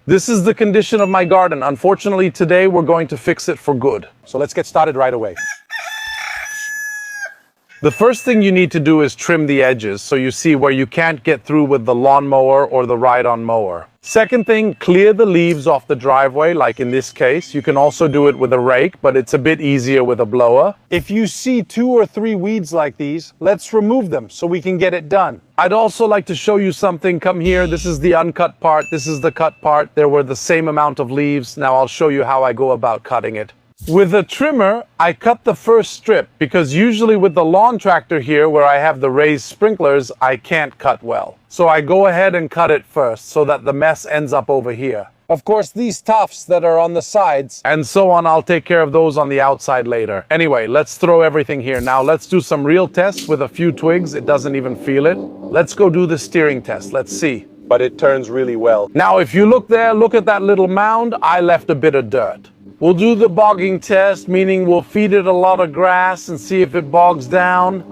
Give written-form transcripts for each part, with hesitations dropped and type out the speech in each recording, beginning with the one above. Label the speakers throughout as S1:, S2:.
S1: This is the condition of my garden. Unfortunately, today we're going to fix it for good.
S2: So let's get started right away.
S1: The first thing you need to do is trim the edges so you see where you can't get through with the lawnmower or the ride-on mower. Second thing, clear the leaves off the driveway, like in this case. You can also do it with a rake, but it's a bit easier with a blower.
S2: If you see 2 or 3 weeds like these, let's remove them so we can get it done.
S1: I'd also like to show you something. Come here. This is the uncut part. This is the cut part. There were the same amount of leaves. Now I'll show you how I go about cutting it. With a trimmer, I cut the first strip because usually with the lawn tractor here where I have the raised sprinklers, I can't cut well. So I go ahead and cut it first so that the mess ends up over here.
S2: Of course, these tufts that are on the sides
S1: and so on, I'll take care of those on the outside later. Anyway, let's throw everything here. Now let's do some real tests with a few twigs. It doesn't even feel it. Let's go do the steering test. Let's see.
S2: But it turns really well.
S1: Now, if you look there, look at that little mound. I left a bit of dirt. We'll do the bogging test, meaning we'll feed it a lot of grass and see if it bogs down.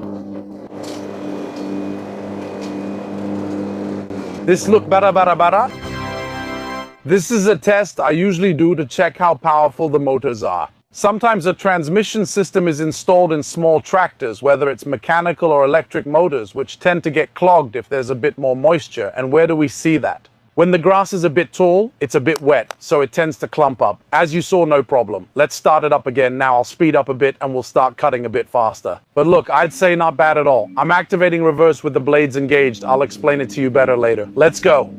S1: This look better. This is a test I usually do to check how powerful the motors are. Sometimes a transmission system is installed in small tractors, whether it's mechanical or electric motors, which tend to get clogged if there's a bit more moisture. And where do we see that? When the grass is a bit tall, it's a bit wet, so it tends to clump up. As you saw, no problem. Let's start it up again. Now I'll speed up a bit and we'll start cutting a bit faster. But look, I'd say not bad at all. I'm activating reverse with the blades engaged. I'll explain it to you better later. Let's go.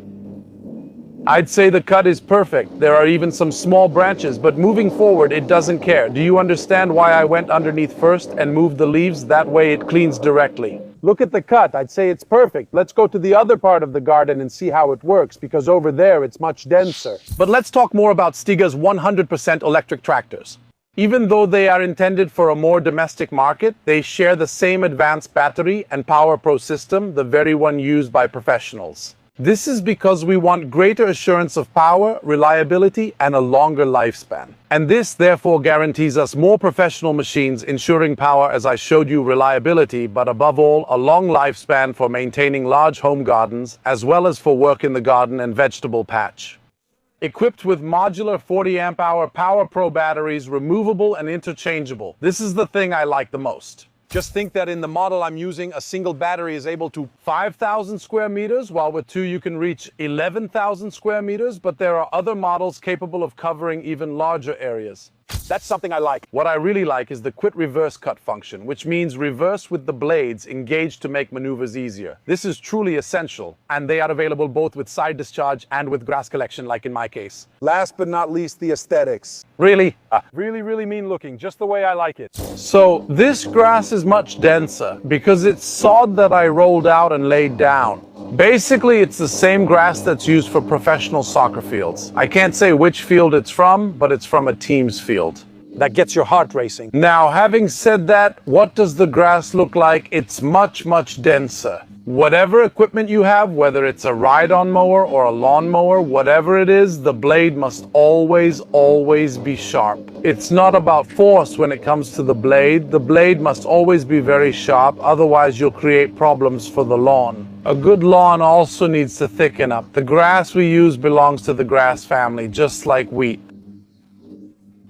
S1: I'd say the cut is perfect. There are even some small branches, but moving forward, it doesn't care. Do you understand why I went underneath first and moved the leaves? That way it cleans directly.
S2: Look at the cut. I'd say it's perfect. Let's go to the other part of the garden and see how it works, because over there it's much denser.
S1: But let's talk more about Stiga's 100% electric tractors. Even though they are intended for a more domestic market, they share the same advanced battery and Power Pro system, the very one used by professionals. This is because we want greater assurance of power, reliability, and a longer lifespan. And this, therefore, guarantees us more professional machines, ensuring power, as I showed you, reliability, but above all, a long lifespan for maintaining large home gardens, as well as for work in the garden and vegetable patch. Equipped with modular 40 amp hour Power Pro batteries, removable and interchangeable. This is the thing I like the most.
S2: Just think that in the model I'm using, a single battery is able to
S1: 5,000 square meters, while with 2 you can reach 11,000 square meters, but there are other models capable of covering even larger areas.
S2: That's something I like.
S1: What I really like is the quit reverse cut function, which means reverse with the blades engaged to make maneuvers easier. This is truly essential, and they are available both with side discharge and with grass collection, like in my case.
S2: Last but not least, the aesthetics.
S1: Really?
S2: Really mean looking, just the way I like it.
S1: So this grass is much denser because it's sod that I rolled out and laid down. Basically, it's the same grass that's used for professional soccer fields. I can't say which field it's from, but it's from a team's field.
S2: That gets your heart racing.
S1: Now, having said that, what does the grass look like? It's much denser. Whatever equipment you have, whether it's a ride-on mower or a lawn mower, whatever it is, the blade must always be sharp. It's not about force when it comes to the blade. The blade must always be very sharp, otherwise you'll create problems for the lawn. A good lawn also needs to thicken up. The grass we use belongs to the grass family, just like wheat.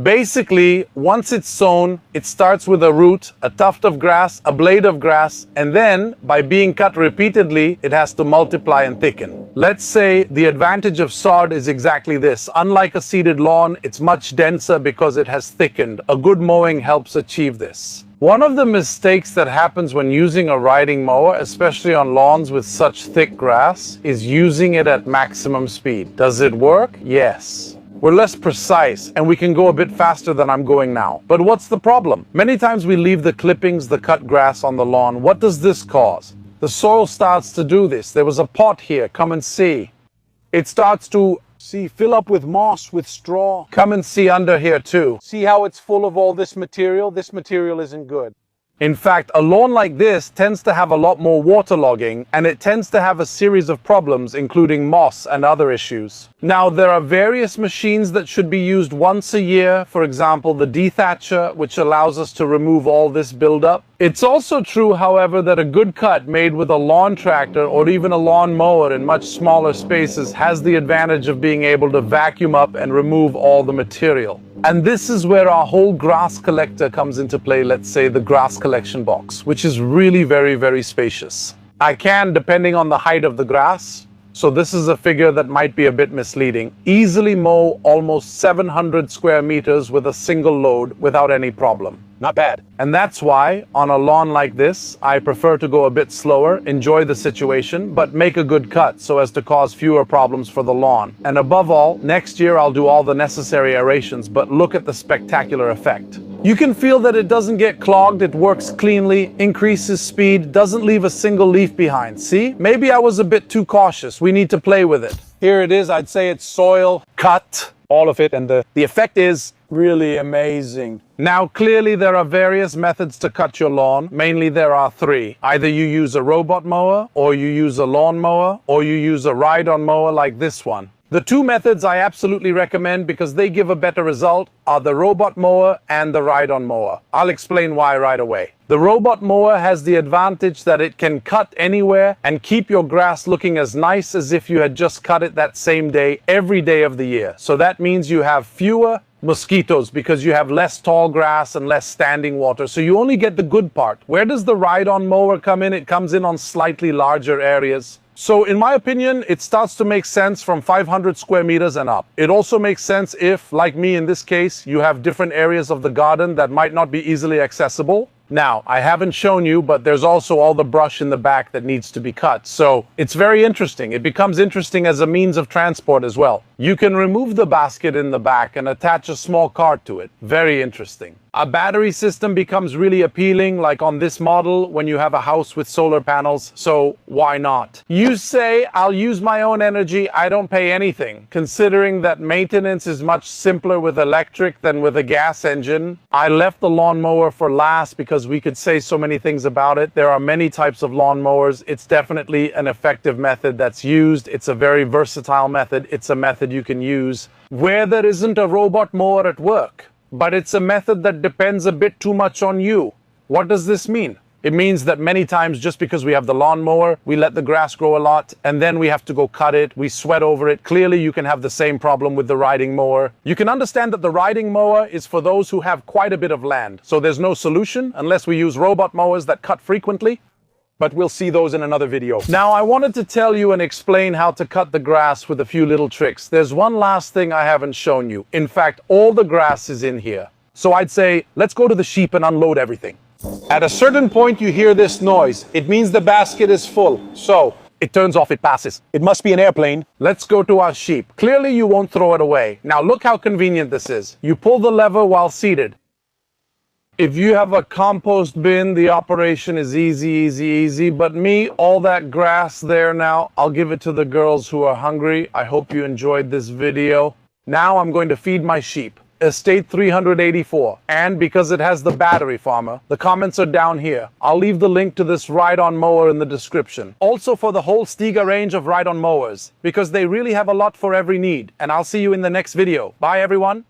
S1: Basically, once it's sown, it starts with a root, a tuft of grass, a blade of grass, and then, by being cut repeatedly, it has to multiply and thicken. Let's say the advantage of sod is exactly this. Unlike a seeded lawn, it's much denser because it has thickened. A good mowing helps achieve this. One of the mistakes that happens when using a riding mower, especially on lawns with such thick grass, is using it at maximum speed. Does it work? Yes. We're less precise, and we can go a bit faster than I'm going now. But what's the problem? Many times we leave the clippings, the cut grass on the lawn. What does this cause? The soil starts to do this. There was a pot here. Come and see. It starts to
S2: fill up with moss, with straw.
S1: Come and see under here too.
S2: See how it's full of all this material? This material isn't good.
S1: In fact, a lawn like this tends to have a lot more waterlogging, and it tends to have a series of problems, including moss and other issues. Now, there are various machines that should be used once a year, for example, the dethatcher, which allows us to remove all this buildup. It's also true, however, that a good cut made with a lawn tractor or even a lawn mower in much smaller spaces has the advantage of being able to vacuum up and remove all the material. And this is where our whole grass collector comes into play, let's say the grass collection box, which is really very, very spacious. I can, depending on the height of the grass, so this is a figure that might be a bit misleading, easily mow almost 700 square meters with a single load without any problem.
S2: Not bad.
S1: And that's why, on a lawn like this, I prefer to go a bit slower, enjoy the situation, but make a good cut so as to cause fewer problems for the lawn. And above all, next year I'll do all the necessary aerations, but look at the spectacular effect. You can feel that it doesn't get clogged, it works cleanly, increases speed, doesn't leave a single leaf behind. See? Maybe I was a bit too cautious. We need to play with it.
S2: Here it is. I'd say it's soil, cut, all of it, and the effect is really amazing.
S1: Now, clearly there are various methods to cut your lawn. Mainly there are three. Either you use a robot mower, or you use a lawn mower, or you use a ride-on mower like this one. The two methods I absolutely recommend because they give a better result are the robot mower and the ride-on mower. I'll explain why right away. The robot mower has the advantage that it can cut anywhere and keep your grass looking as nice as if you had just cut it that same day, every day of the year. So that means you have fewer mosquitoes because you have less tall grass and less standing water. So you only get the good part. Where does the ride-on mower come in? It comes in on slightly larger areas. So in my opinion, it starts to make sense from 500 square meters and up. It also makes sense if, like me in this case, you have different areas of the garden that might not be easily accessible. Now, I haven't shown you, but there's also all the brush in the back that needs to be cut. So it's very interesting. It becomes interesting as a means of transport as well. You can remove the basket in the back and attach a small cart to it. Very interesting. A battery system becomes really appealing, like on this model when you have a house with solar panels, so why not? You say, I'll use my own energy, I don't pay anything. Considering that maintenance is much simpler with electric than with a gas engine, I left the lawnmower for last because we could say so many things about it. There are many types of lawnmowers. It's definitely an effective method that's used. It's a very versatile method. It's a method you can use where there isn't a robot mower at work. But it's a method that depends a bit too much on you. What does this mean? It means that many times just because we have the lawnmower, we let the grass grow a lot, and then we have to go cut it, we sweat over it. Clearly, you can have the same problem with the riding mower. You can understand that the riding mower is for those who have quite a bit of land. So there's no solution unless we use robot mowers that cut frequently. But we'll see those in another video. Now, I wanted to tell you and explain how to cut the grass with a few little tricks. There's one last thing I haven't shown you. In fact, all the grass is in here. So I'd say, let's go to the sheep and unload everything. At a certain point, you hear this noise. It means the basket is full. So it turns off, it passes.
S2: It must be an airplane.
S1: Let's go to our sheep. Clearly, you won't throw it away. Now, look how convenient this is. You pull the lever while seated. If you have a compost bin, the operation is easy, but me, all that grass there now, I'll give it to the girls who are hungry. I hope you enjoyed this video. Now I'm going to feed my sheep. Estate 384, and because it has the battery farmer, the comments are down here. I'll leave the link to this ride-on mower in the description. Also for the whole Stiga range of ride-on mowers, because they really have a lot for every need. And I'll see you in the next video. Bye everyone.